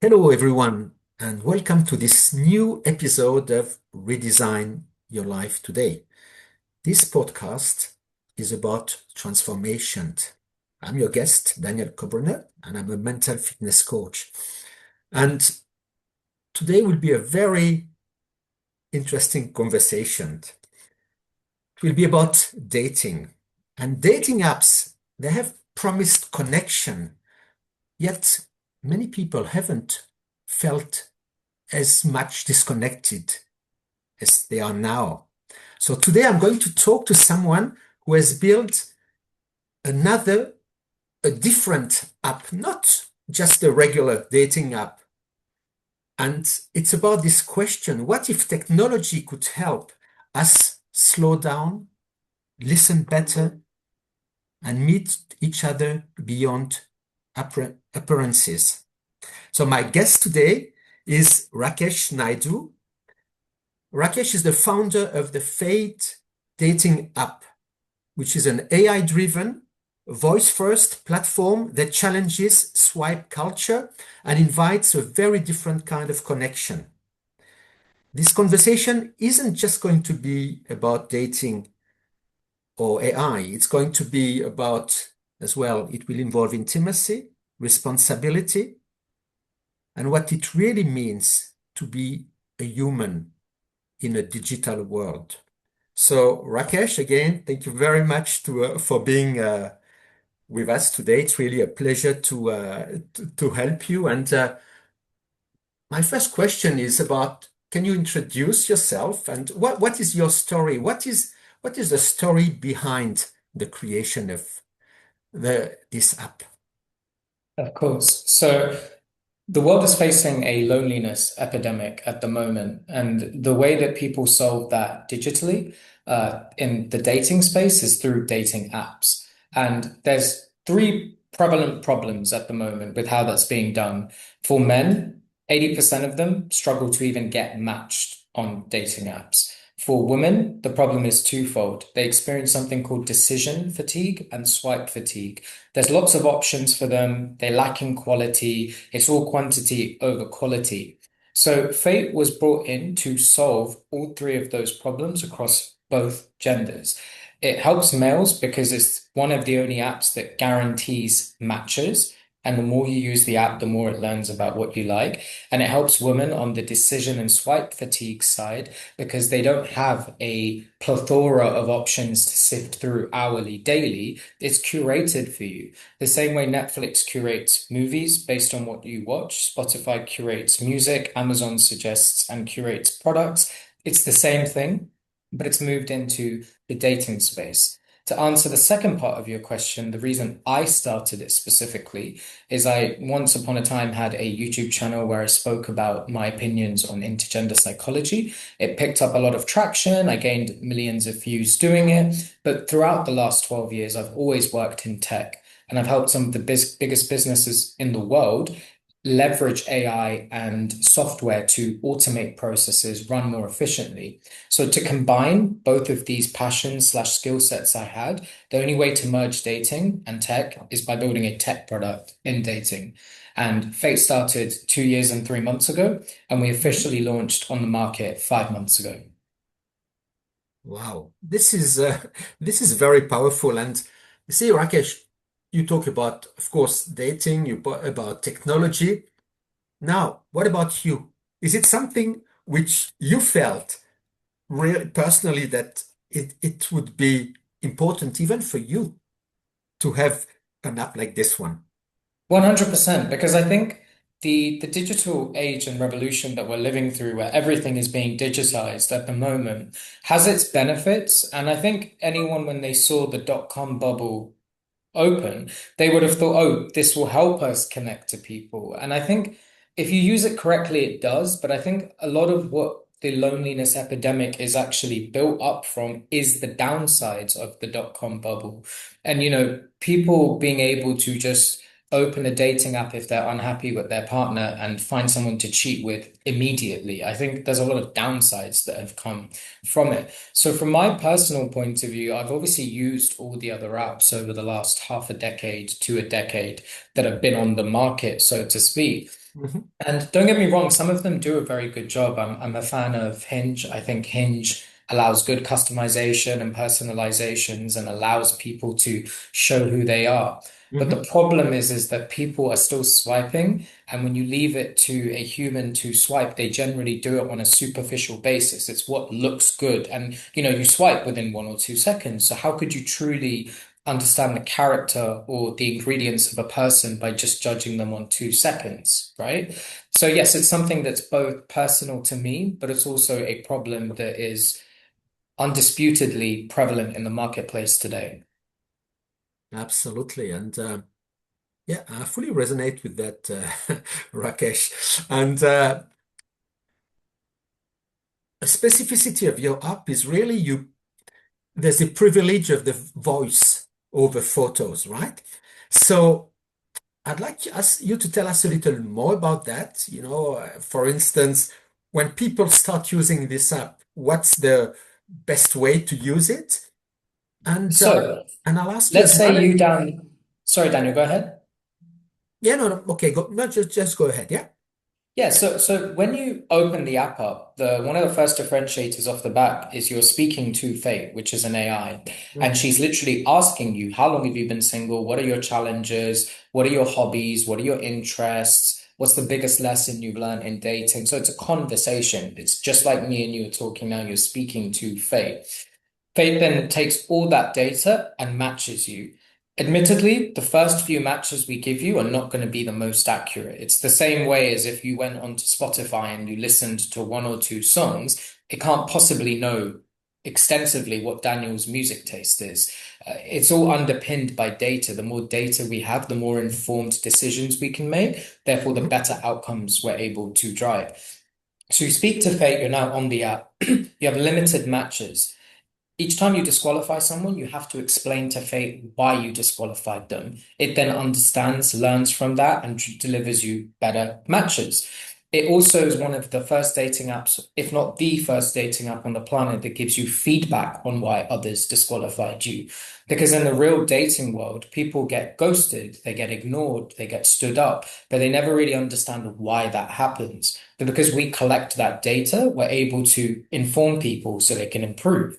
Hello, everyone, and welcome to this new episode of Redesign Your Life Today. This podcast is about transformation. I'm your guest, Daniel Kobryner, and I'm a mental fitness coach. And today will be a very interesting conversation. It will be about dating. And dating apps, they have promised connection, yet many people haven't felt as much disconnected as they are now. So today I'm going to talk to someone who has built another, a different app, not just a regular dating app. And it's about this question, what if technology could help us slow down, listen better, and meet each other beyond appearances? So my guest today is Rakesh Naidu. Rakesh is the founder of the Fate dating app, which is an AI-driven, voice-first platform that challenges swipe culture and invites a very different kind of connection. This conversation isn't just going to be about dating or AI. It's going to be about, as well, it will involve intimacy, responsibility, and what it really means to be a human in a digital world. So, Rakesh, again, thank you very much for being with us today. It's really a pleasure to help you. And my first question is about, can you introduce yourself and what is your story? What is the story behind the creation of this app? Of course. So the world is facing a loneliness epidemic at the moment, and the way that people solve that digitally in the dating space is through dating apps. And there's three prevalent problems at the moment with how that's being done. For men, 80% of them struggle to even get matched on dating apps. For women, the problem is twofold. They experience something called decision fatigue and swipe fatigue. There's lots of options for them. They lack in quality. It's all quantity over quality. So Fate was brought in to solve all three of those problems across both genders. It helps males because it's one of the only apps that guarantees matches. And the more you use the app, the more it learns about what you like. And it helps women on the decision and swipe fatigue side because they don't have a plethora of options to sift through hourly, daily. It's curated for you. The same way Netflix curates movies based on what you watch, Spotify curates music, Amazon suggests and curates products. It's the same thing, but it's moved into the dating space. To answer the second part of your question, the reason I started it specifically is I once upon a time had a YouTube channel where I spoke about my opinions on intergender psychology. It picked up a lot of traction. I gained millions of views doing it. But throughout the last 12 years, I've always worked in tech and I've helped some of the biggest businesses in the world leverage AI and software to automate processes, run more efficiently. So to combine both of these passions slash skill sets I had, the only way to merge dating and tech is by building a tech product in dating. And Fate started 2 years and 3 months ago, and we officially launched on the market 5 months ago. Wow, this is very powerful. And you see, Rakesh, you talk about, of course, dating, about technology. Now, what about you? Is it something which you felt really personally that it would be important even for you to have an app like this one? 100%, because I think the digital age and revolution that we're living through, where everything is being digitized at the moment, has its benefits. And I think anyone, when they saw the dot-com bubble open, they would have thought, oh, this will help us connect to people. And I think if you use it correctly, it does. But I think a lot of what the loneliness epidemic is actually built up from is the downsides of the dot-com bubble. And, people being able to just open a dating app if they're unhappy with their partner and find someone to cheat with immediately. I think there's a lot of downsides that have come from it. So from my personal point of view, I've obviously used all the other apps over the last half a decade to a decade that have been on the market, so to speak. Mhm. And don't get me wrong, some of them do a very good job. I'm a fan of Hinge. I think Hinge allows good customization and personalizations and allows people to show who they are. But the Mhm. problem is that people are still swiping, and when you leave it to a human to swipe, they generally do it on a superficial basis. It's what looks good, and you swipe within 1 or 2 seconds. So how could you truly understand the character or the ingredients of a person by just judging them on 2 seconds, right? So yes, it's something that's both personal to me, but it's also a problem that is undisputedly prevalent in the marketplace today. Absolutely. And yeah, I fully resonate with that, Rakesh. And a specificity of your app is really there's the privilege of the voice over photos, right? So I'd like you to tell us a little more about that. For instance, when people start using this app, what's the best way to use it? And So and I'll ask you let's as say well. you down, sorry, Daniel, go ahead. Yeah, no, no, okay, go, no, just go ahead. Yeah. Yeah, so when you open the app up, the one of the first differentiators off the bat is you're speaking to Fate, which is an AI, and Mhm. she's literally asking you, how long have you been single? What are your challenges? What are your hobbies? What are your interests? What's the biggest lesson you've learned in dating? So it's a conversation. It's just like me and you are talking now. You're speaking to Fate. Fate then takes all that data and matches you. Admittedly, the first few matches we give you are not going to be the most accurate. It's the same way as if you went onto Spotify and you listened to 1 or 2 songs, it can't possibly know extensively what Daniel's music taste is. It's all underpinned by data. The more data we have, the more informed decisions we can make. Therefore, the Mhm. better outcomes we're able to drive. So you speak to Fate, you're now on the app. You have limited matches. Each time you disqualify someone, you have to explain to Fate why you disqualified them. It then understands, learns from that, and delivers you better matches. It also is one of the first dating apps, if not the first dating app on the planet, that gives you feedback on why others disqualified you. Because in the real dating world, people get ghosted, they get ignored, they get stood up, but they never really understand why that happens. But because we collect that data, we're able to inform people so they can improve.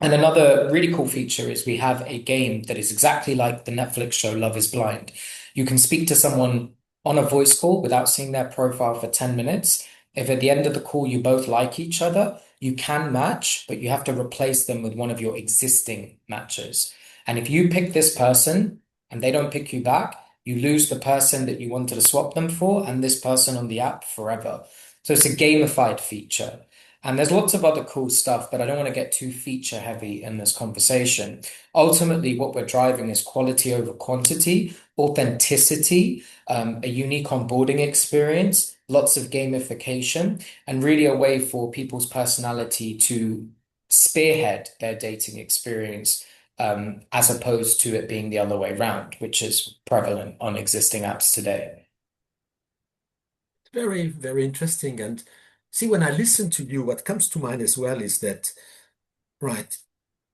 And another really cool feature is we have a game that is exactly like the Netflix show Love is Blind. You can speak to someone on a voice call without seeing their profile for 10 minutes. If at the end of the call you both like each other, you can match, but you have to replace them with one of your existing matches. And if you pick this person and they don't pick you back, you lose the person that you wanted to swap them for and this person on the app forever. So it's a gamified feature. And there's lots of other cool stuff, but I don't want to get too feature heavy in this conversation. Ultimately, what we're driving is quality over quantity, authenticity, a unique onboarding experience, lots of gamification, and really a way for people's personality to spearhead their dating experience, as opposed to it being the other way around, which is prevalent on existing apps today. Very, very interesting. And see, when I listen to you, what comes to mind as well is that, right,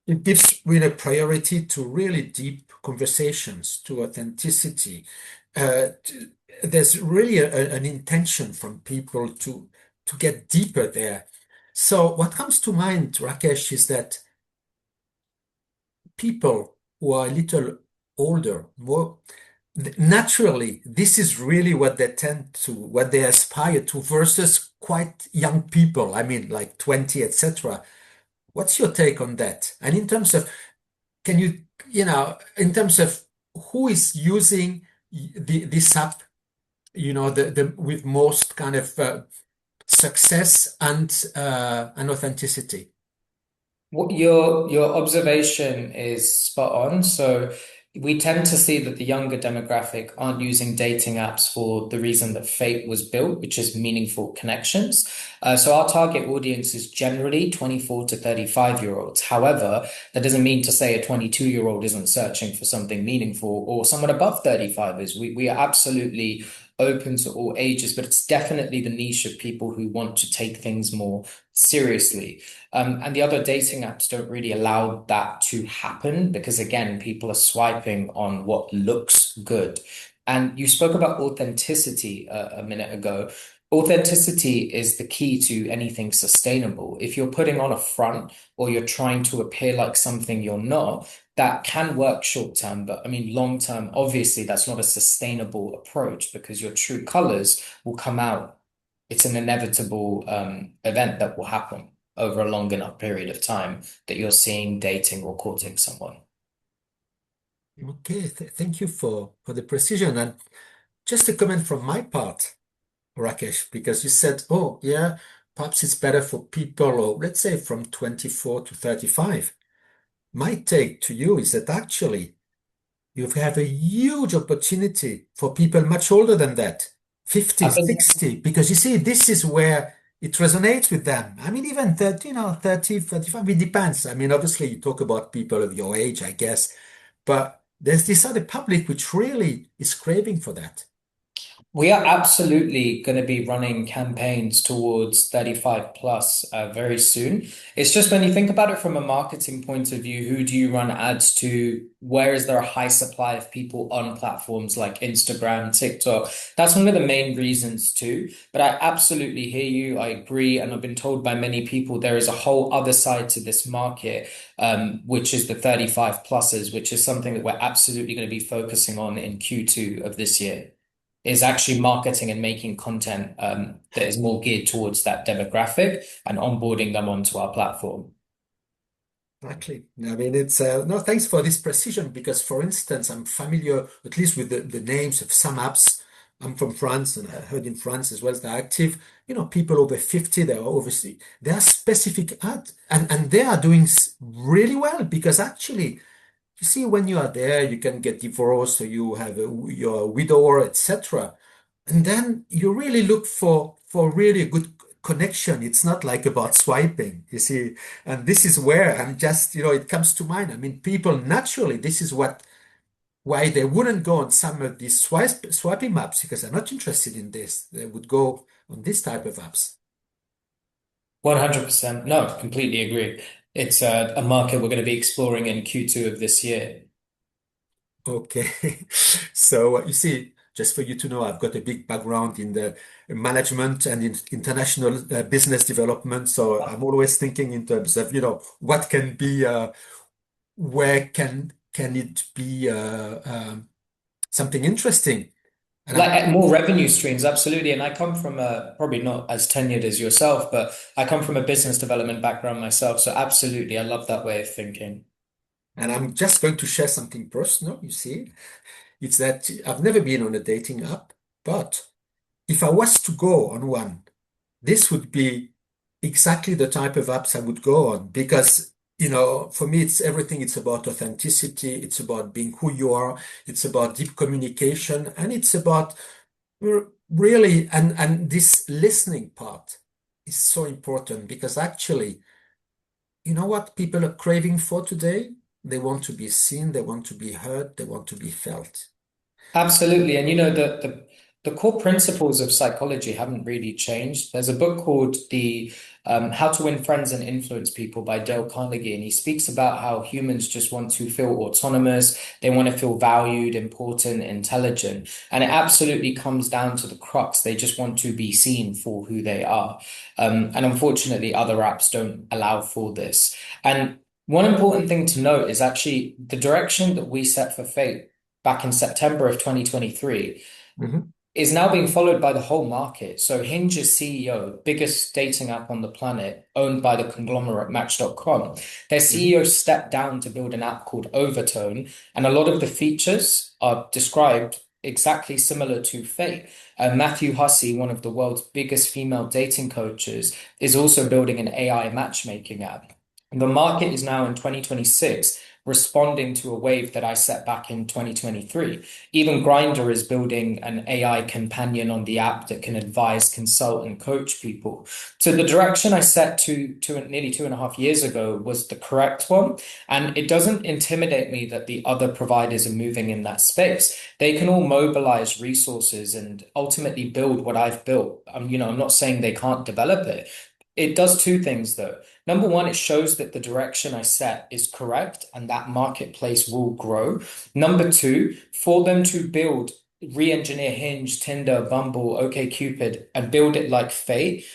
it gives really priority to really deep conversations, to authenticity. There's really an intention from people to get deeper there. So what comes to mind, Rakesh, is that people who are a little older, more naturally, this is really what they tend to, what they aspire to versus quite young people. I mean, like 20, etc. What's your take on that? And in terms of, can you, in terms of who is using this app, the with most kind of success and authenticity? What your observation is spot on. So we tend to see that the younger demographic aren't using dating apps for the reason that Fate was built, which is meaningful connections. So our target audience is generally 24 to 35-year-olds. However, that doesn't mean to say a 22-year-old isn't searching for something meaningful or someone above 35 is. We are absolutely open to all ages, but it's definitely the niche of people who want to take things more seriously. And the other dating apps don't really allow that to happen because, again, people are swiping on what looks good. And you spoke about authenticity a minute ago. Authenticity is the key to anything sustainable. If you're putting on a front or you're trying to appear like something you're not, that can work short term, but I mean, long term, obviously, that's not a sustainable approach because your true colors will come out. It's an inevitable event that will happen over a long enough period of time that you're seeing dating or courting someone. Okay, thank you for the precision. And just a comment from my part, Rakesh, because you said, oh, yeah, perhaps it's better for people, or let's say from 24 to 35. My take to you is that actually you have a huge opportunity for people much older than that, 50, I think 60, because you see, this is where it resonates with them. I mean, even 30, 30, 35, it depends. I mean, obviously, you talk about people of your age, I guess, but there's this other public which really is craving for that. we are absolutely going to be running campaigns towards 35 plus very soon. It's just when you think about it from a marketing point of view, who do you run ads to? Where is there a high supply of people on platforms like Instagram, TikTok? That's one of the main reasons too. But I absolutely hear you. I agree. And I've been told by many people there is a whole other side to this market, which is the 35 pluses, which is something that we're absolutely going to be focusing on in Q2 of this year is actually marketing and making content that is more geared towards that demographic and onboarding them onto our platform. Exactly. I mean, it's no, thanks for this precision because, for instance, I'm familiar at least with the names of some apps. I'm from France and I heard in France as well as they're active. People over 50, they're obviously, they are specific ads and they are doing really well because actually, you see, when you are there, you can get divorced or you're a widower, etc. And then you really look for really a good connection. It's not like about swiping, you see. And this is where I'm just, it comes to mind. I mean, people naturally, this is why they wouldn't go on some of these swiping maps because they're not interested in this. They would go on this type of apps. 100%. No, completely agree. It's a market we're going to be exploring in Q2 of this year. Okay. So you see, just for you to know, I've got a big background in the management and in international business development. So I'm always thinking in terms of, what can be, where can it be something interesting? And I'm, Like more revenue streams, absolutely. And I come from a probably not as tenured as yourself, but I come from a business development background myself. So absolutely, I love that way of thinking. and I'm just going to share something personal, you see. It's that I've never been on a dating app, but if I was to go on one, this would be exactly the type of apps I would go on because, for me, it's everything. It's about authenticity. It's about being who you are. It's about deep communication. And it's about really, and this listening part is so important because actually, you know what people are craving for today? They want to be seen. They want to be heard. They want to be felt. Absolutely. And the core principles of psychology haven't really changed. There's a book called The How to Win Friends and Influence People by Dale Carnegie, and he speaks about how humans just want to feel autonomous, they want to feel valued, important, intelligent. And it absolutely comes down to the crux. They just want to be seen for who they are. And unfortunately, other apps don't allow for this. And one important thing to note is actually the direction that we set for Fate back in September of 2023 Mhm, is now being followed by the whole market. So Hinge's CEO, biggest dating app on the planet, owned by the conglomerate Match.com, their mhm. CEO stepped down to build an app called Overtone, and a lot of the features are described exactly similar to Fate. Matthew Hussey, one of the world's biggest female dating coaches, is also building an AI matchmaking app. And the market is now in 2026 responding to a wave that I set back in 2023. Even Grindr is building an AI companion on the app that can advise, consult, and coach people. So the direction I set to nearly 2.5 years ago was the correct one. And it doesn't intimidate me that the other providers are moving in that space. They can all mobilize resources and ultimately build what I've built. I'm not saying they can't develop it. It does two things though. Number one, it shows that the direction I set is correct and that marketplace will grow. Number two, for them to build, re-engineer Hinge, Tinder, Bumble, OkCupid, and build it like Fate,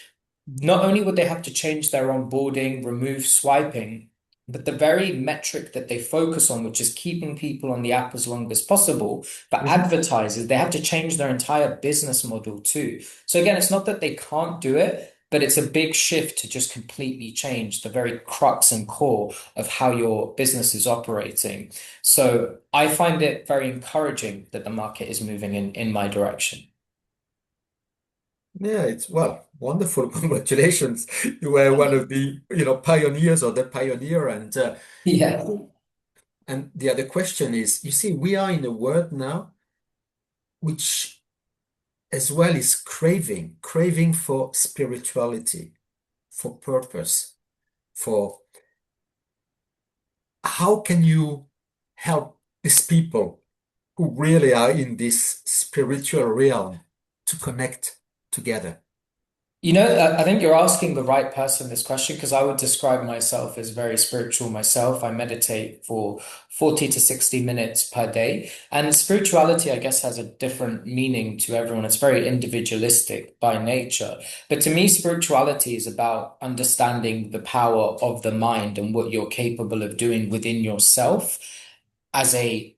not only would they have to change their onboarding, remove swiping, but the very metric that they focus on, which is keeping people on the app as long as possible, for Mhm. advertisers, they have to change their entire business model too. So again, it's not that they can't do it, but it's a big shift to just completely change the very crux and core of how your business is operating. So I find it very encouraging that the market is moving in my direction. Yeah, it's well, wonderful. Congratulations. You were Thank one you. of the, pioneers or the pioneer. Yeah. And the other question is, you see, we are in a world now which as well is craving for spirituality, for purpose, for how can you help these people who really are in this spiritual realm to connect together? I think you're asking the right person this question because I would describe myself as very spiritual myself. I meditate for 40 to 60 minutes per day. And spirituality, I guess, has a different meaning to everyone. It's very individualistic by nature. But to me, spirituality is about understanding the power of the mind and what you're capable of doing within yourself as a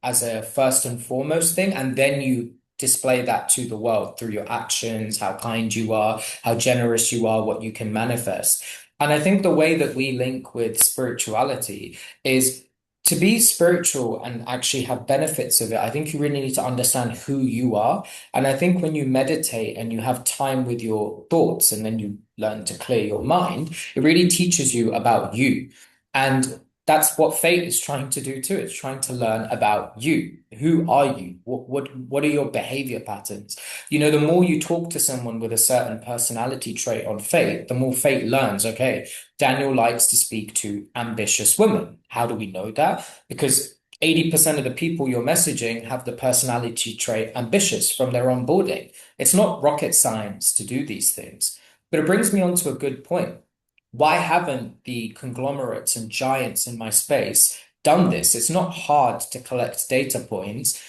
first and foremost thing, and then you display that to the world through your actions, how kind you are, how generous you are, what you can manifest. And I think the way that we link with spirituality is to be spiritual and actually have benefits of it. I think you really need to understand who you are. And I think when you meditate and you have time with your thoughts and then you learn to clear your mind, it really teaches you about you. And that's what Fate is trying to do too. It's trying to learn about you. Who are you? What are your behavior patterns? The more you talk to someone with a certain personality trait on Fate, the more Fate learns, okay, Daniel likes to speak to ambitious women. How do we know that? Because 80% of the people you're messaging have the personality trait ambitious from their onboarding. It's not rocket science to do these things. But it brings me on to a good point. Why haven't the conglomerates and giants in my space done this? It's not hard to collect data points,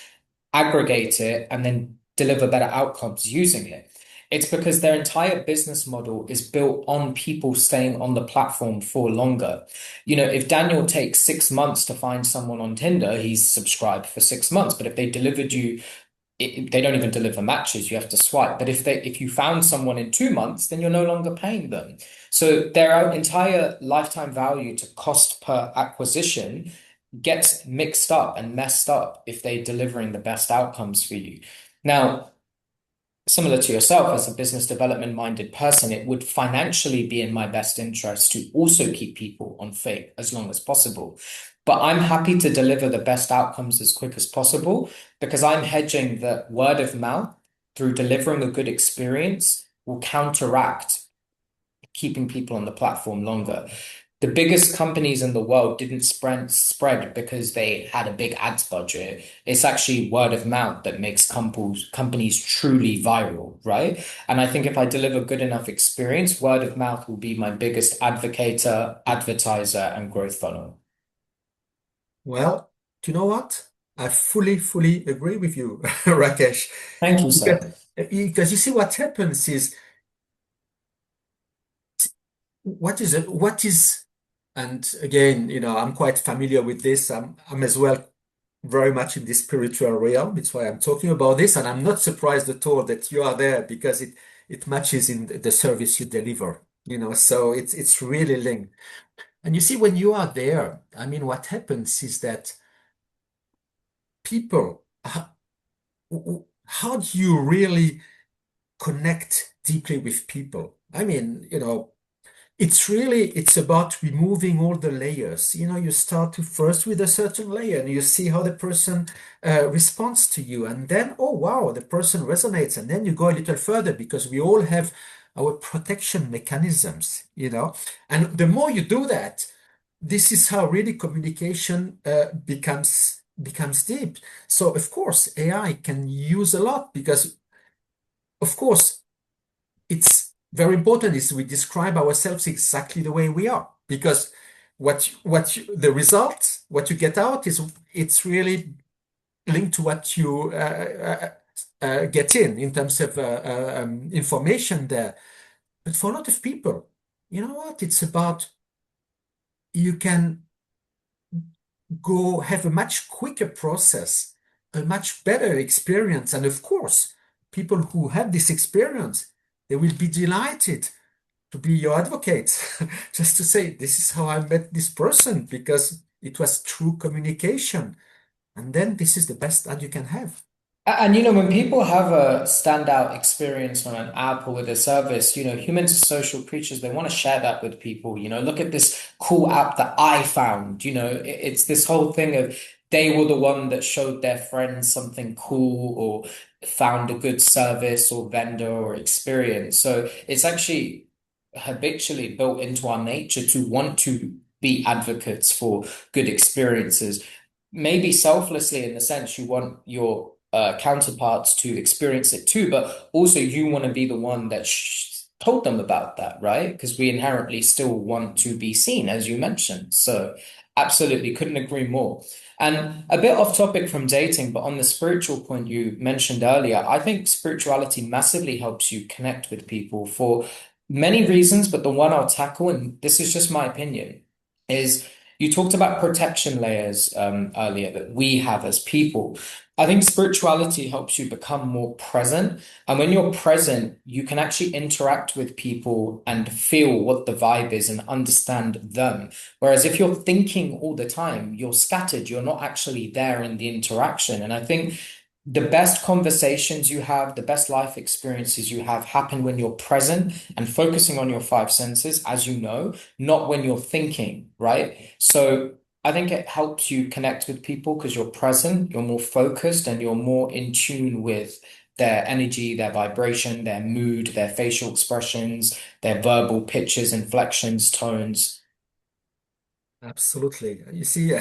aggregate it, and then deliver better outcomes using it. It's because their entire business model is built on people staying on the platform for longer. If Daniel takes 6 months to find someone on Tinder, he's subscribed for 6 months. But if they delivered you they don't even deliver matches. You have to swipe. But if you found someone in 2 months, then you're no longer paying them. So their entire lifetime value to cost per acquisition gets mixed up and messed up if they're delivering the best outcomes for you. Now, similar to yourself as a business development minded person, it would financially be in my best interest to also keep people on Fate as long as possible. But I'm happy to deliver the best outcomes as quick as possible because I'm hedging that word of mouth through delivering a good experience will counteract keeping people on the platform longer. The biggest companies in the world didn't spread because they had a big ads budget. It's actually word of mouth that makes companies truly viral, right? And I think if I deliver good enough experience, word of mouth will be my biggest advertiser, and growth funnel. Well, do you know what? I fully agree with you, Rakesh. Thank you, sir. Because you see, what happens is and again, I'm quite familiar with this. I'm as well very much in this spiritual realm. It's why I'm talking about this, and I'm not surprised at all that you are there because it matches in the service you deliver. So it's really linked. And you see, when you are there, I mean, what happens is that people, how do you really connect deeply with people? I mean, it's about removing all the layers. You start to first with a certain layer and you see how the person responds to you. And then, oh, wow, the person resonates. And then you go a little further because we all have our protection mechanisms. And the more you do that, this is how really communication becomes deep. So, of course, AI can use a lot because, of course, it's very important is we describe ourselves exactly the way we are because the result what you get out is it's really linked to what you get in terms of information there. But for a lot of people, you know what, it's about you can go have a much quicker process, a much better experience, and of course people who have this experience, they will be delighted to be your advocate, just to say, this is how I met this person because it was true communication. And then this is the best that you can have. And when people have a standout experience on an app or with a service, humans are social creatures. They want to share that with people. Look at this cool app that I found. It's this whole thing of they were the one that showed their friends something cool or found a good service or vendor or experience. So it's actually habitually built into our nature to want to be advocates for good experiences, maybe selflessly in the sense you want your counterparts to experience it too, but also you want to be the one that told them about that, right? Because we inherently still want to be seen, as you mentioned. So, absolutely, couldn't agree more. And a bit off topic from dating, but on the spiritual point you mentioned earlier, I think spirituality massively helps you connect with people for many reasons, but the one I'll tackle, and this is just my opinion, is you talked about protection layers earlier that we have as people. I think spirituality helps you become more present. And when you're present, you can actually interact with people and feel what the vibe is and understand them. Whereas if you're thinking all the time, you're scattered, you're not actually there in the interaction. And I think the best conversations you have, the best life experiences you have happen when you're present and focusing on your five senses, as you know, not when you're thinking, right? So I think it helps you connect with people because you're present, you're more focused, and you're more in tune with their energy, their vibration, their mood, their facial expressions, their verbal pitches, inflections, tones. Absolutely. You see,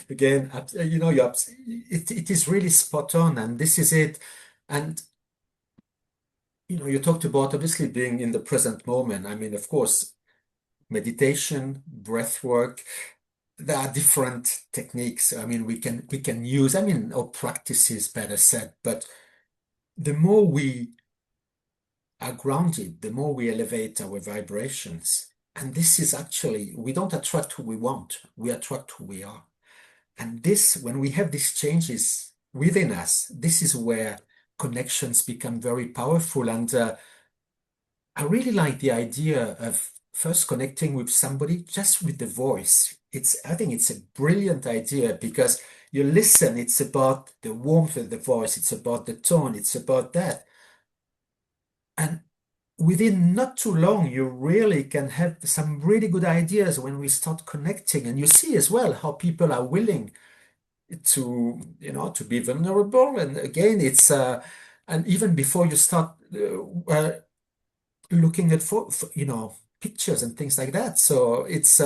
again, it is really spot on, and this is it. And you talked about obviously being in the present moment. I mean, of course, meditation, breath work, there are different techniques. I mean, we can use, or practices, better said, but the more we are grounded, the more we elevate our vibrations. And this is actually, we don't attract who we want, we attract who we are. And this, when we have these changes within us, this is where connections become very powerful. And I really like the idea of first connecting with somebody just with the voice. I think it's a brilliant idea because you listen, it's about the warmth of the voice, it's about the tone, it's about that. And within not too long, you really can have some really good ideas when we start connecting. And you see as well how people are willing to be vulnerable. And again, and even before you start looking at pictures and things like that. So it's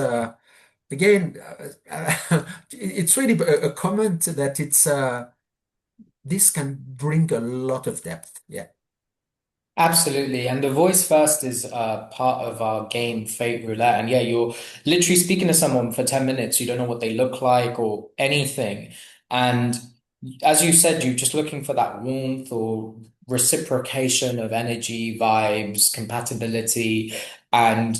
again, it's really a comment that this can bring a lot of depth. Yeah. Absolutely. And the voice first is part of our game, Fate Roulette. And yeah, you're literally speaking to someone for 10 minutes. You don't know what they look like or anything. And as you said, you're just looking for that warmth or reciprocation of energy, vibes, compatibility. And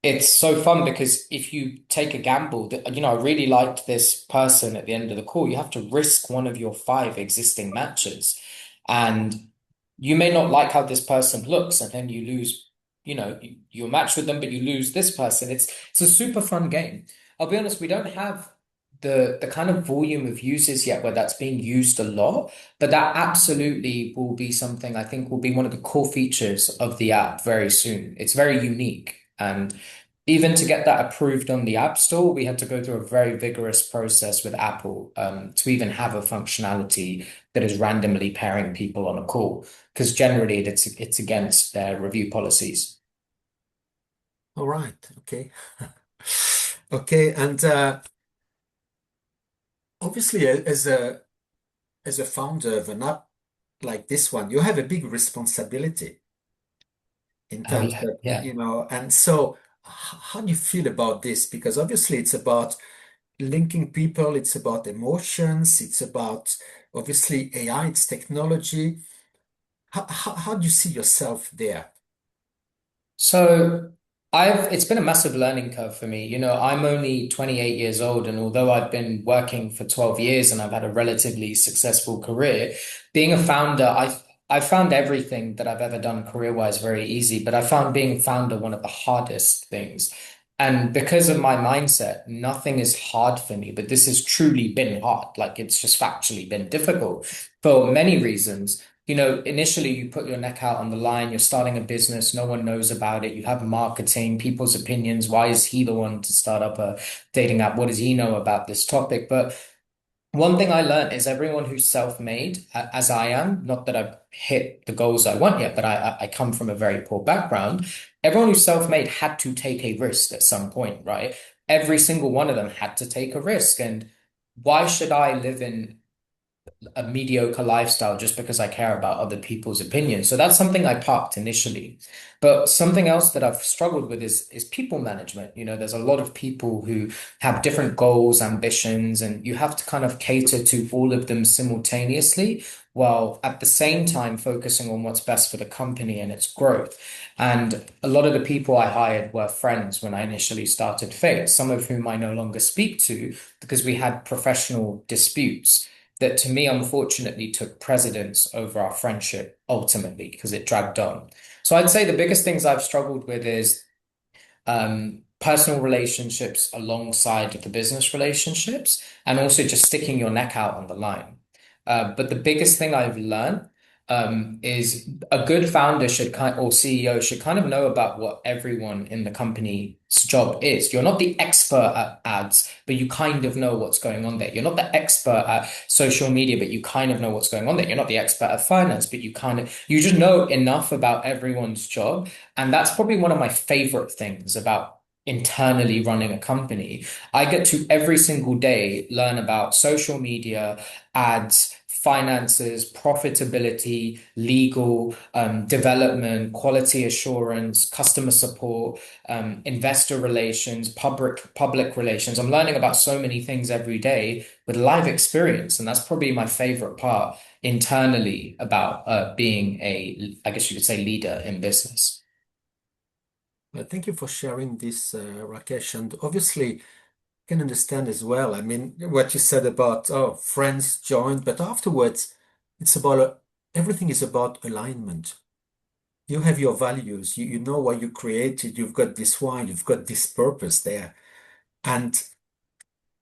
it's so fun because if you take a gamble, I really liked this person at the end of the call, you have to risk one of your five existing matches. And you may not like how this person looks, and then you lose, you match with them, but you lose this person. It's a super fun game. I'll be honest, we don't have the kind of volume of users yet where that's being used a lot, but that absolutely will be something I think will be one of the core features of the app very soon. It's very unique. And even to get that approved on the App Store, we had to go through a very vigorous process with Apple to even have a functionality that is randomly pairing people on a call, because generally it's against their review policies. All right. Okay. Okay. And obviously, as a founder of an app like this one, you have a big responsibility in Oh terms yeah, of, yeah. and so how do you feel about this? Because obviously it's about linking people, it's about emotions, it's about obviously AI, it's technology. How do you see yourself there? So it's been a massive learning curve for me. I'm only 28 years old, and although I've been working for 12 years and I've had a relatively successful career, being a founder, I found everything that I've ever done career-wise very easy, but I found being a founder one of the hardest things. And because of my mindset, nothing is hard for me, but this has truly been hard. Like it's just factually been difficult for many reasons. Initially you put your neck out on the line, you're starting a business, no one knows about it, you have marketing, people's opinions. Why is he the one to start up a dating app? What does he know about this topic? But one thing I learned is everyone who's self-made, as I am, not that I've hit the goals I want yet, but I come from a very poor background. Everyone who's self-made had to take a risk at some point, right? Every single one of them had to take a risk. And why should I live in a mediocre lifestyle just because I care about other people's opinions? So that's something I parked initially. But something else that I've struggled with is people management. There's a lot of people who have different goals, ambitions, and you have to kind of cater to all of them simultaneously, while at the same time focusing on what's best for the company and its growth. And a lot of the people I hired were friends when I initially started Fate, some of whom I no longer speak to because we had professional disputes that to me, unfortunately, took precedence over our friendship ultimately because it dragged on. So I'd say the biggest things I've struggled with is personal relationships alongside the business relationships, and also just sticking your neck out on the line. But the biggest thing I've learned is a good founder or CEO should kind of know about what everyone in the company's job is. You're not the expert at ads, but you kind of know what's going on there. You're not the expert at social media, but you kind of know what's going on there. You're not the expert at finance, but you just know enough about everyone's job. And that's probably one of my favorite things about internally running a company. I get to every single day learn about social media, ads, finances, profitability, legal, development, quality assurance, customer support, investor relations, public relations. I'm learning about so many things every day with live experience, and that's probably my favorite part internally about being I guess you could say, leader in business. Thank you for sharing this, Rakesh. And obviously, can understand as well. I mean, what you said about, oh, friends joined, but afterwards, it's about everything is about alignment. You have your values, you know why you created, you've got this why, you've got this purpose there. And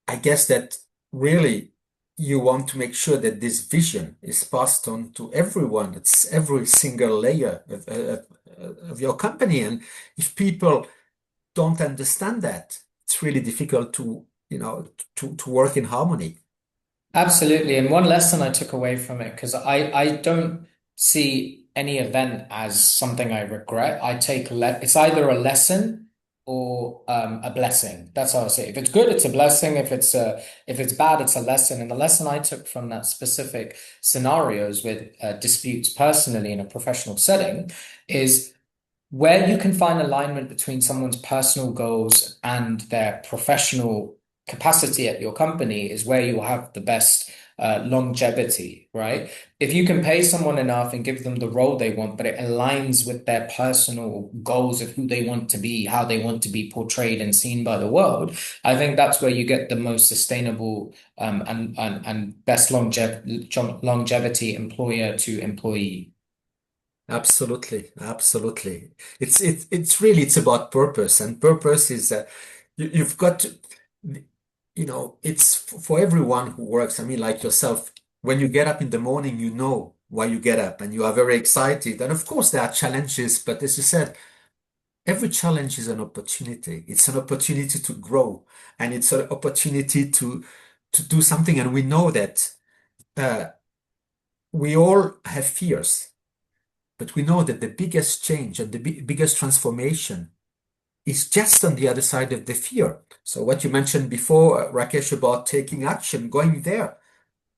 I guess that really you want to make sure that this vision is passed on to everyone. It's every single layer of your company. And if people don't understand that, it's really difficult to, to work in harmony. Absolutely. And one lesson I took away from it, because I don't see any event as something I regret. It's either a lesson or a blessing. That's how I say it. If it's good, it's a blessing. If it's bad, it's a lesson. And the lesson I took from that specific scenarios with disputes personally in a professional setting is where you can find alignment between someone's personal goals and their professional capacity at your company is where you'll have the best longevity, right? If you can pay someone enough and give them the role they want, but it aligns with their personal goals of who they want to be, how they want to be portrayed and seen by the world, I think that's where you get the most sustainable and best longevity employer to employee. Absolutely, absolutely. It's really it's about purpose, and purpose is you've got to, it's for everyone who works. I mean, like yourself, when you get up in the morning, you know why you get up, and you are very excited. And of course, there are challenges, but as you said, every challenge is an opportunity. It's an opportunity to grow, and it's an opportunity to do something. And we know that uh, we all have fears, but we know that the biggest change and the biggest transformation is just on the other side of the fear. So what you mentioned before, Rakesh, about taking action, going there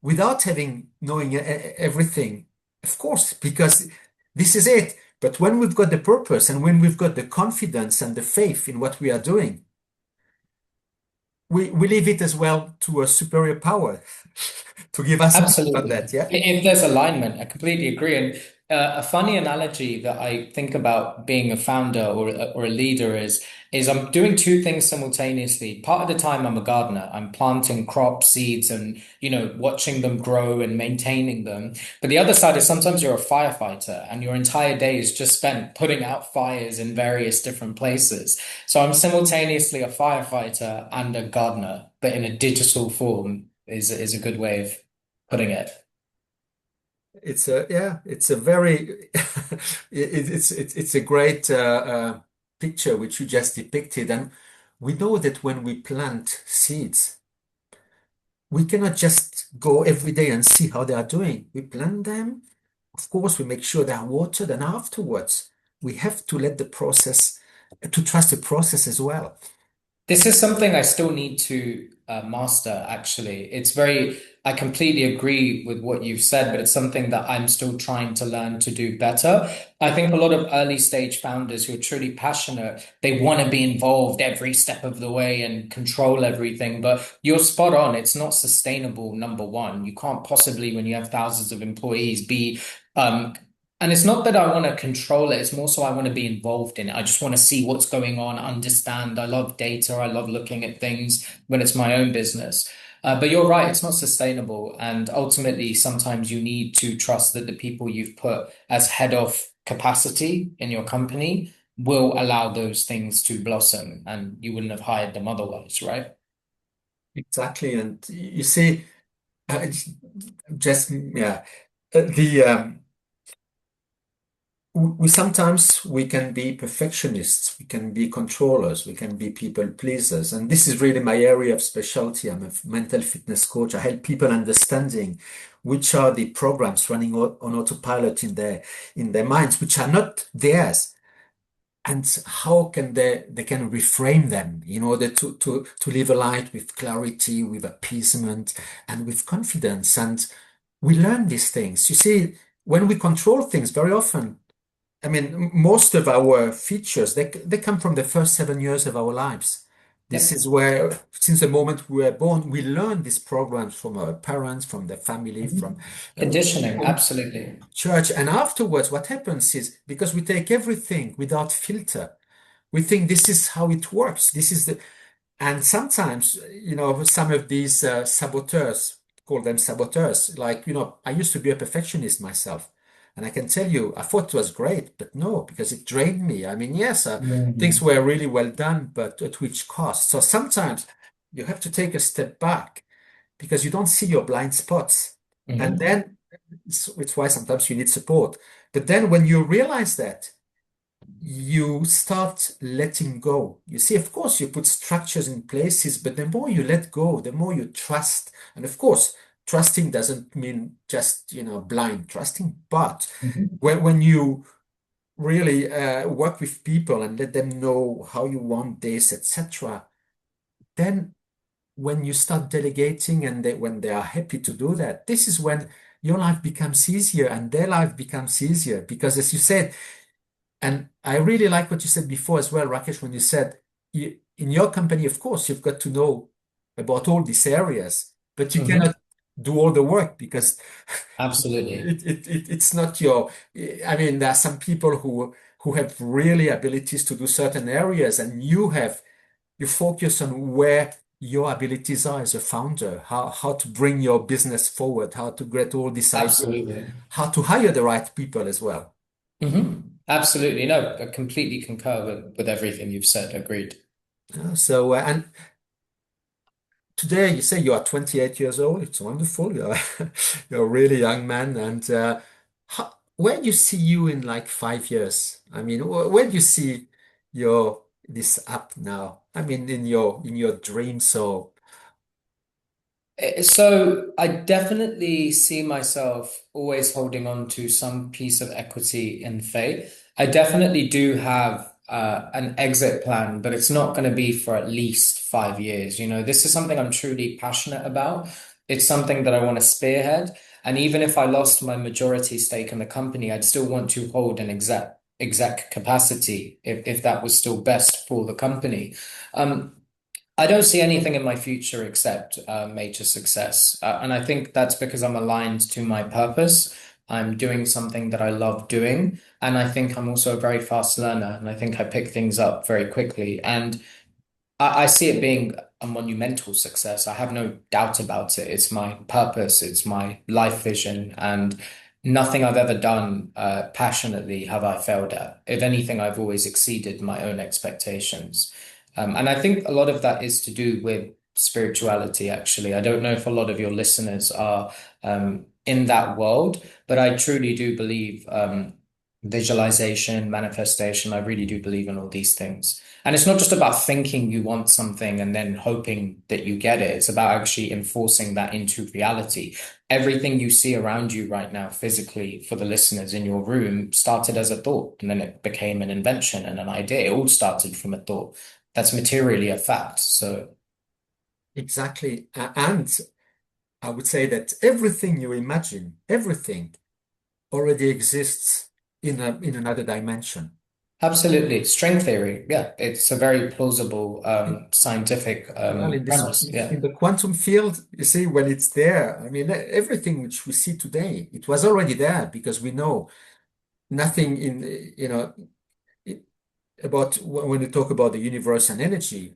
without having knowing everything, of course, because this is it. But when we've got the purpose and when we've got the confidence and the faith in what we are doing, we leave it as well to a superior power to give us a bit on Absolutely. that. Yeah. If there's alignment, I completely agree. And a funny analogy that I think about being a founder or a leader is I'm doing two things simultaneously. Part of the time I'm a gardener. I'm planting crops, seeds, and watching them grow and maintaining them. But the other side is sometimes you're a firefighter and your entire day is just spent putting out fires in various different places. So I'm simultaneously a firefighter and a gardener, but in a digital form is a good way of putting it. It's a very it's a great picture which you just depicted, and we know that when we plant seeds, we cannot just go every day and see how they are doing. We plant them, of course, we make sure they are watered, and afterwards we have to let the process to trust the process as well. This is something I still need to master, actually. I completely agree with what you've said, but it's something that I'm still trying to learn to do better. I think a lot of early stage founders who are truly passionate, they want to be involved every step of the way and control everything. But you're spot on. It's not sustainable, number one. You can't possibly, when you have thousands of employees, be um, and it's not that I want to control it, it's more so I want to be involved in it. I just want to see what's going on, understand. I love data. I love looking at things when it's my own business. But you're right, it's not sustainable. And ultimately, sometimes you need to trust that the people you've put as head of capacity in your company will allow those things to blossom, and you wouldn't have hired them otherwise, right? Exactly, and you see, just yeah, the we sometimes we can be perfectionists, we can be controllers, we can be people pleasers, and this is really my area of specialty. I'm a mental fitness coach. I help people understanding which are the programs running on autopilot in their minds, which are not theirs, and how can they can reframe them in order to live a life with clarity, with appeasement, and with confidence. And we learn these things. You see, when we control things very often. I mean, most of our features, they come from the first 7 years of our lives. This Yep. is where, since the moment we were born, we learn these programs from our parents, from the family, from Mhm. uh, Conditioning, from absolutely. church. And afterwards, what happens is because we take everything without filter, we think this is how it works. This is the, and sometimes, some of these saboteurs, call them saboteurs, like, I used to be a perfectionist myself. And I can tell you, I thought it was great, but no, because it drained me. I mean, yes, things Mhm. were really well done, but at which cost? So sometimes you have to take a step back because you don't see your blind spots. And Mhm. then it's why sometimes you need support. But then when you realize that, you start letting go. You see, of course, you put structures in places, but the more you let go, the more you trust. And of course, trusting doesn't mean just, blind trusting, but Mhm. when you really work with people and let them know how you want this, etc., then when you start delegating and when they are happy to do that, this is when your life becomes easier and their life becomes easier. Because as you said, and I really like what you said before as well, Rakesh, when you said in your company, of course, you've got to know about all these areas, but you cannot Mhm. do all the work because Absolutely. it's not your, I mean, there are some people who have really abilities to do certain areas, and you focus on where your abilities are as a founder, how to bring your business forward, how to get all these ideas, Absolutely. how to hire the right people as well. Absolutely. No, I completely concur with everything you've said. Agreed. And today, you say you are 28 years old. It's wonderful. You're a really young man. And where do you see you in like 5 years? I mean, where do you see? your this app now? I mean, in your dream. So So I definitely see myself always holding on to some piece of equity in Fate. I definitely do have an exit plan, but it's not going to be for at least 5 years. You know, this is something I'm truly passionate about. It's something that I want to spearhead. And even if I lost my majority stake in the company, I'd still want to hold an exec capacity if that was still best for the company. Um, I don't see anything in my future except major success. And I think that's because I'm aligned to my purpose. I'm doing something that I love doing. And I think I'm also a very fast learner. And I think I pick things up very quickly. And I see it being a monumental success. I have no doubt about it. It's my purpose, it's my life vision, and nothing I've ever done passionately have I failed at. If anything, I've always exceeded my own expectations. And I think a lot of that is to do with spirituality, actually. I don't know if a lot of your listeners are in that world, but I truly do believe visualization, manifestation. I really do believe in all these things. And it's not just about thinking you want something and then hoping that you get it. It's about actually enforcing that into reality. Everything you see around you right now, physically, for the listeners in your room, started as a thought and then it became an invention and an idea. It all started from a thought. That's materially a fact. So, exactly. And I would say that everything you imagine, everything already exists in another dimension. absolutely. String theory. Yeah, it's a very plausible scientific Well, premise. Yeah. in the quantum field, you see, when it's there, I mean, everything which we see today, it was already there because we know nothing i- about when you talk about the universe and energy,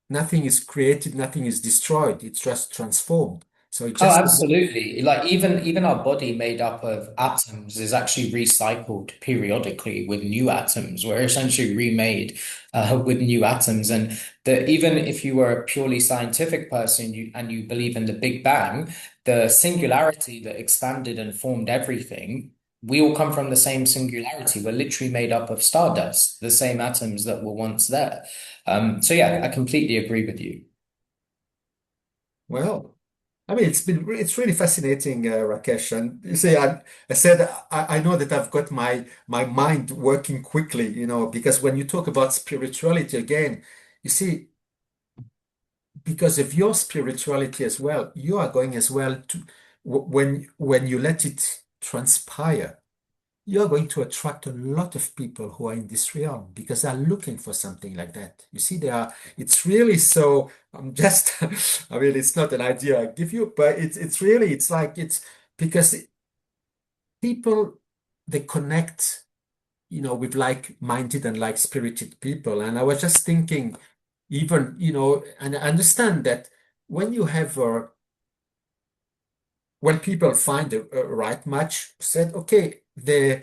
nothing is created, nothing is destroyed. It's just transformed. So it Oh, just, absolutely. Like even our body made up of atoms is actually recycled periodically with new atoms. We're essentially remade with new atoms. And that even if you were a purely scientific person and you believe in the Big Bang, the singularity that expanded and formed everything, we all come from the same singularity. We're literally made up of stardust, the same atoms that were once there. So yeah, I completely agree with you. well, I mean, it's really fascinating, Rakesh. And you see, I said I know that I've got my mind working quickly, because when you talk about spirituality again, you see, because of your spirituality as well, you are going as well to when you let it transpire, you're going to attract a lot of people who are in this realm because they're looking for something like that. You see, it's really so, I'm just, I mean, it's not an idea I give you, but it's really, it's like, it's because people, they connect, with like-minded and like-spirited people. And I was just thinking, even, and I understand that when you have when people find a right match, said, okay, the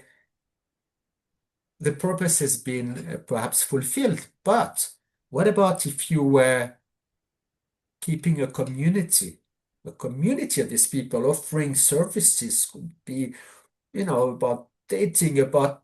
purpose has been perhaps fulfilled. But what about if you were keeping a community of these people offering services could be, about dating, about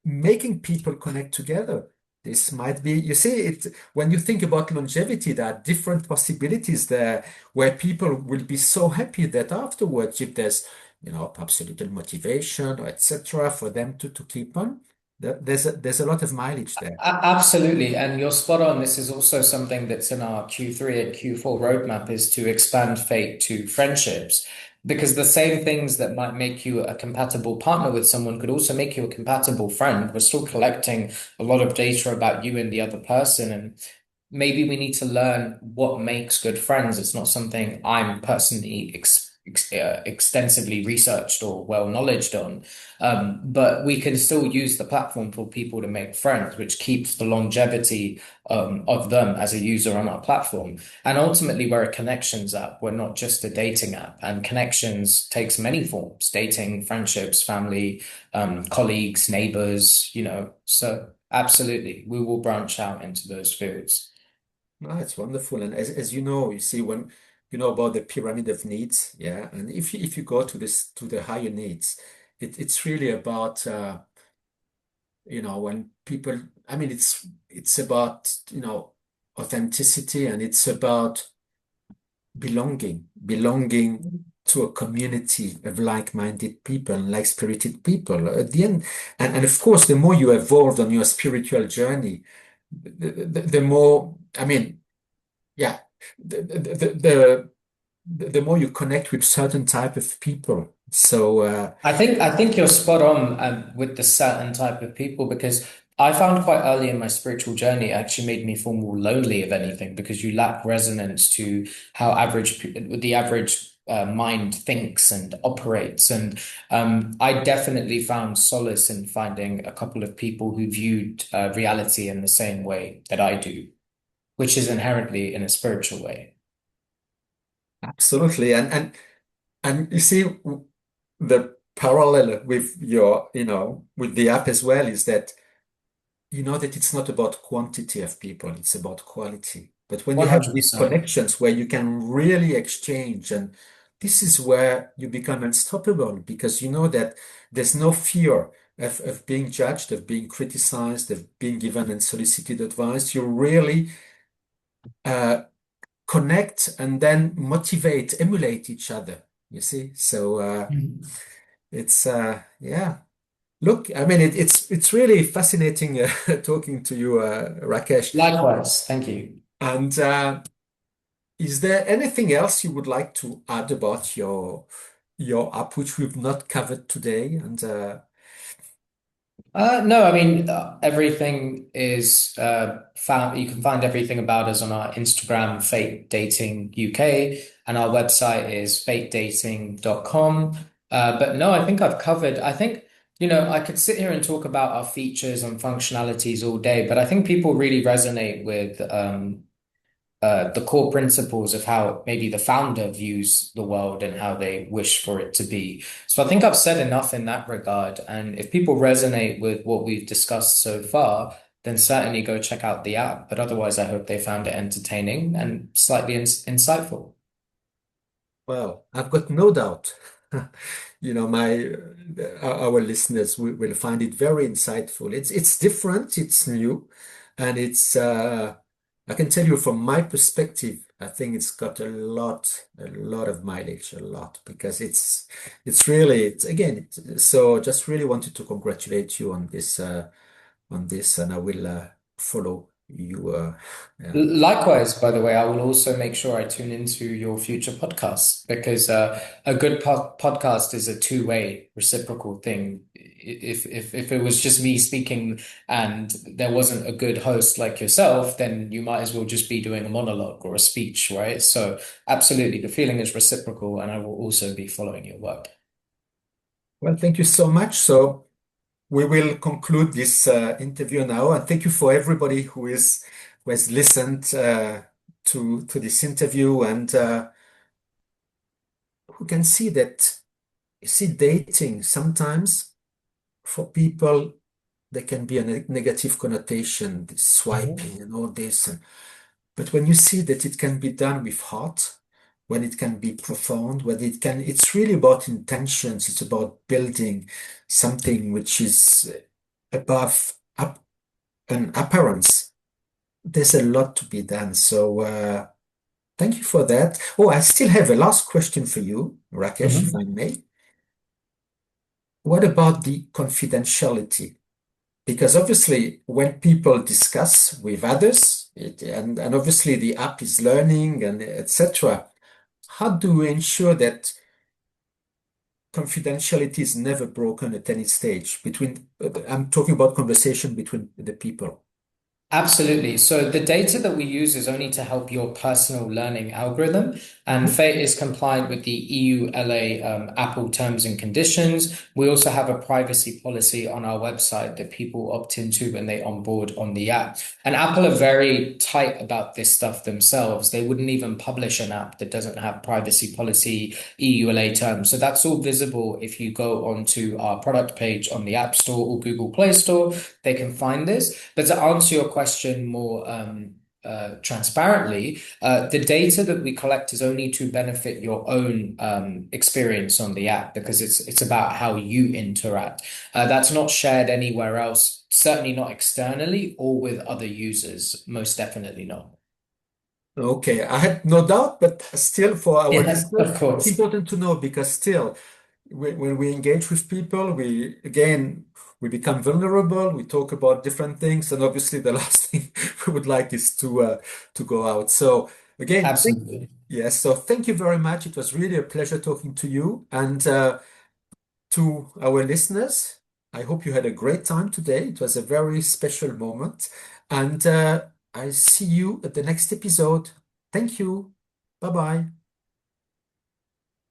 making people connect together. This might be, you see, when you think about longevity, there are different possibilities there where people will be so happy that afterwards, if there's, perhaps a little motivation or etc. for them to keep on, there's a lot of mileage there. Absolutely, and you're spot on. This is also something that's in our Q3 and Q4 roadmap is to expand fate to friendships. Because the same things that might make you a compatible partner with someone could also make you a compatible friend. We're still collecting a lot of data about you and the other person, and maybe we need to learn what makes good friends. It's not something I'm personally extensively researched or well knowledged on. But we can still use the platform for people to make friends, which keeps the longevity of them as a user on our platform. And ultimately, we're a connections app. We're not just a dating app. And connections takes many forms: dating, friendships, family, colleagues, neighbors, So absolutely, we will branch out into those fields. No, it's wonderful. And as you know, you see when you know about the pyramid of needs, yeah. And if you go to the higher needs, it's really about when people, I mean, it's about, authenticity, and it's about belonging to a community of like-minded people and like-spirited people. At the end, and of course, the more you evolve on your spiritual journey, the more, I mean, yeah, the, the, the, the more you connect with certain type of people. So, I think you're spot on with the certain type of people because I found quite early in my spiritual journey it actually made me feel more lonely of anything because you lack resonance to how the average mind thinks and operates. And I definitely found solace in finding a couple of people who viewed reality in the same way that I do, which is inherently in a spiritual way. absolutely. And you see, the parallel with with the app as well is that you know that it's not about quantity of people, it's about quality. But when you have these 100%. connections where you can really exchange, and this is where you become unstoppable because you know that there's no fear of being judged, of being criticized, of being given unsolicited advice. You really uh, connect and then motivate, emulate each other, you see? So it's yeah. Look, I mean, it's really fascinating talking to you, Rakesh. Likewise, thank you. And is there anything else you would like to add about your app, which we've not covered today? And No, I mean, everything is found. You can find everything about us on our Instagram, Fate Dating UK, and our website is fatedating.com. But no, I think I've covered. I think, I could sit here and talk about our features and functionalities all day, but I think people really resonate with the core principles of how maybe the founder views the world and how they wish for it to be. So I think I've said enough in that regard. And if people resonate with what we've discussed so far, then certainly go check out the app. But otherwise, I hope they found it entertaining and slightly insightful. well, I've got no doubt. My our listeners will find it very insightful. It's different, it's new, and it's I can tell you from my perspective, I think it's got a lot of mileage, a lot, because it's really again. So just really wanted to congratulate you on this, and I will follow you. Yeah. Likewise, by the way, I will also make sure I tune into your future podcasts because a good podcast is a two-way reciprocal thing. If it was just me speaking and there wasn't a good host like yourself, then you might as well just be doing a monologue or a speech, right? So absolutely, the feeling is reciprocal, and I will also be following your work. Well, thank you so much. So we will conclude this interview now, and thank you for everybody who has listened to this interview, and who can see that you see dating sometimes for people there can be a negative connotation, this Mhm. swiping and all this, but when you see that it can be done with heart, when it can be profound, when it's really about intentions, it's about building something which is above up an appearance. There's a lot to be done. So thank you for that. Oh, I still have a last question for you, Rakesh, if I Mhm. may. What about the confidentiality? Because obviously, when people discuss with others, and obviously the app is learning and etc., how do we ensure that confidentiality is never broken at any stage between, I'm talking about conversation between the people. Absolutely. So the data that we use is only to help your personal learning algorithm, and Mhm. Fate is compliant with the EU LA Apple terms and conditions. We also have a privacy policy on our website that people opt into when they onboard on the app. And Apple are very tight about this stuff themselves. They wouldn't even publish an app that doesn't have privacy policy EU LA terms. So that's all visible if you go onto our product page on the App Store or Google Play Store. They can find this. But to answer your question more transparently, the data that we collect is only to benefit your own experience on the app because it's about how you interact. That's not shared anywhere else, certainly not externally or with other users, most definitely not. Okay, I had no doubt, but still for our Yeah, listeners, of it's course. important to know because still, when we engage with people, we become vulnerable. We talk about different things, and obviously, the last thing we would like is to go out. So again, Absolutely. yes. So thank you very much. It was really a pleasure talking to you, and to our listeners. I hope you had a great time today. It was a very special moment, and I'll see you at the next episode. Thank you. Bye bye.